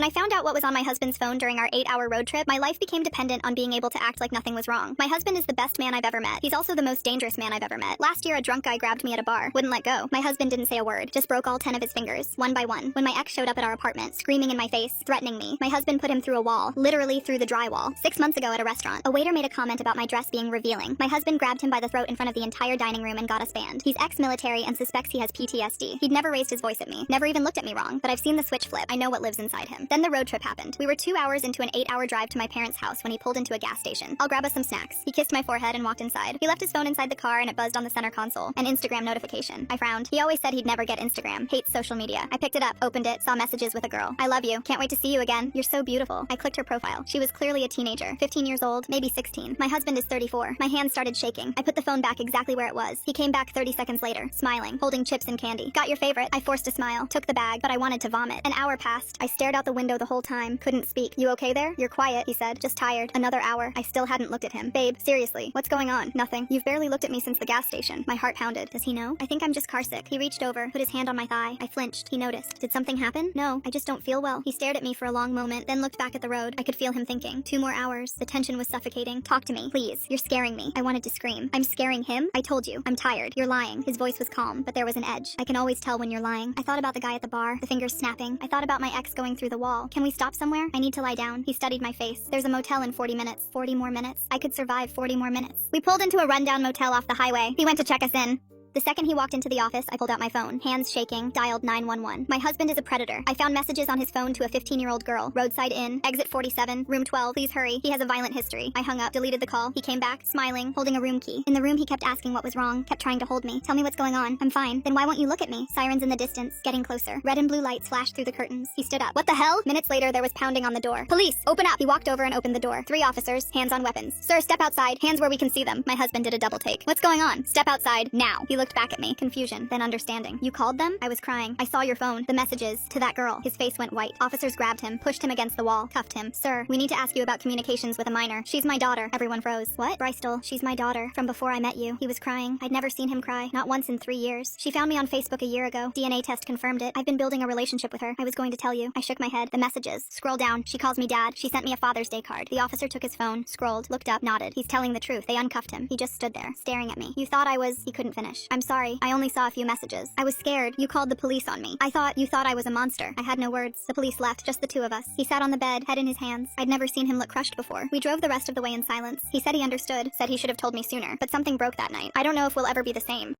When I found out what was on my husband's phone during our 8-hour road trip, my life became dependent on being able to act like nothing was wrong. My husband is the best man I've ever met. He's also the most dangerous man I've ever met. Last year, a drunk guy grabbed me at a bar. Wouldn't let go. My husband didn't say a word. Just broke all 10 of his fingers, one by one. When my ex showed up at our apartment, screaming in my face, threatening me, my husband put him through a wall, literally through the drywall. 6 months ago at a restaurant, a waiter made a comment about my dress being revealing. My husband grabbed him by the throat in front of the entire dining room and got us banned. He's ex-military and suspects he has PTSD. He'd never raised his voice at me, never even looked at me wrong, but I've seen the switch flip. I know what lives inside him. Then the road trip happened. We were 2 hours into an 8-hour drive to my parents' house when he pulled into a gas station. I'll grab us some snacks. He kissed my forehead and walked inside. He left his phone inside the car and it buzzed on the center console. An Instagram notification. I frowned. He always said he'd never get Instagram. Hates social media. I picked it up, opened it, saw messages with a girl. I love you. Can't wait to see you again. You're so beautiful. I clicked her profile. She was clearly a teenager. 15 years old, maybe 16. My husband is 34. My hands started shaking. I put the phone back exactly where it was. He came back 30 seconds later, smiling, holding chips and candy. Got your favorite. I forced a smile, took the bag, but I wanted to vomit. An hour passed. I stared out the window the whole time, couldn't speak. You okay there? You're quiet, he said. Just tired. Another hour. I still hadn't looked at him. Babe, seriously, what's going on? Nothing. You've barely looked at me since the gas station. My heart pounded. Does he know? I think I'm just carsick. He reached over, put his hand on my thigh. I flinched. He noticed. Did something happen? No, I just don't feel well. He stared at me for a long moment, then looked back at the road. I could feel him thinking. 2 more hours. The tension was suffocating. Talk to me, please. You're scaring me. I wanted to scream. I'm scaring him? I told you. I'm tired. You're lying. His voice was calm, but there was an edge. I can always tell when you're lying. I thought about the guy at the bar, the fingers snapping. I thought about my ex going through the wall. Can we stop somewhere? I need to lie down. He studied my face. There's a motel in 40 minutes. 40 more minutes? I could survive 40 more minutes. We pulled into a rundown motel off the highway. He went to check us in. The second he walked into the office, I pulled out my phone, hands shaking, dialed 911. My husband is a predator. I found messages on his phone to a 15-year-old girl. Roadside inn, exit 47, room 12. Please hurry. He has a violent history. I hung up, deleted the call. He came back, smiling, holding a room key. In the room, he kept asking what was wrong, kept trying to hold me. Tell me what's going on. I'm fine. Then why won't you look at me? Sirens in the distance, getting closer. Red and blue lights flashed through the curtains. He stood up. What the hell? Minutes later, there was pounding on the door. Police, open up. He walked over and opened the door. 3 officers, hands on weapons. Sir, step outside. Hands where we can see them. My husband did a double take. What's going on? Step outside, now. He looked back at me, confused. Then understanding. You called them? I was crying. I saw your phone. The messages. To that girl. His face went white. Officers grabbed him, pushed him against the wall, cuffed him. Sir, we need to ask you about communications with a minor. She's my daughter. Everyone froze. What? Bristol, she's my daughter. From before I met you. He was crying. I'd never seen him cry. Not once in 3 years. She found me on Facebook a year ago. DNA test confirmed it. I've been building a relationship with her. I was going to tell you. I shook my head. The messages. Scroll down. She calls me dad. She sent me a Father's Day card. The officer took his phone, scrolled, looked up, nodded. He's telling the truth. They uncuffed him. He just stood there, staring at me. You thought I was... He couldn't finish. I'm sorry. I only saw a few messages. I was scared. You called the police on me. You thought I was a monster. I had no words. The police left, just the 2 of us. He sat on the bed, head in his hands. I'd never seen him look crushed before. We drove the rest of the way in silence. He said he understood, said he should have told me sooner, but something broke that night. I don't know if we'll ever be the same.